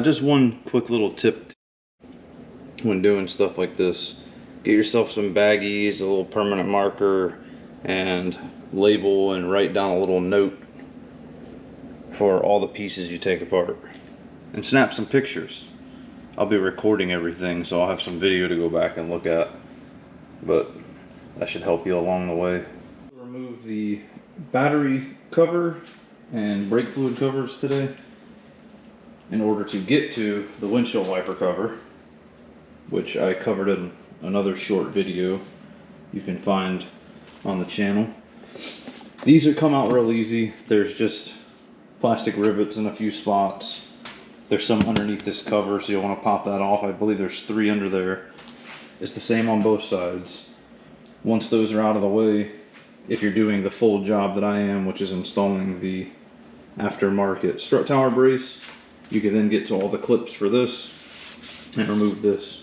Just one quick little tip when doing stuff like this. Get yourself some baggies, a little permanent marker, and label and write down a little note for all the pieces you take apart. And snap some pictures. I'll be recording everything, so I'll have some video to go back and look at. But that should help you along the way. Remove the battery cover and brake fluid covers today in order to get to the windshield wiper cover, which I covered in another short video you can find on the channel. These are come out real easy. There's just plastic rivets in a few spots. There's some underneath this cover, so you'll want to pop that off. I believe there's 3 under there. It's the same on both sides. Once those are out of the way, if you're doing the full job that I am, which is installing the aftermarket strut tower brace, you can then get to all the clips for this and remove this.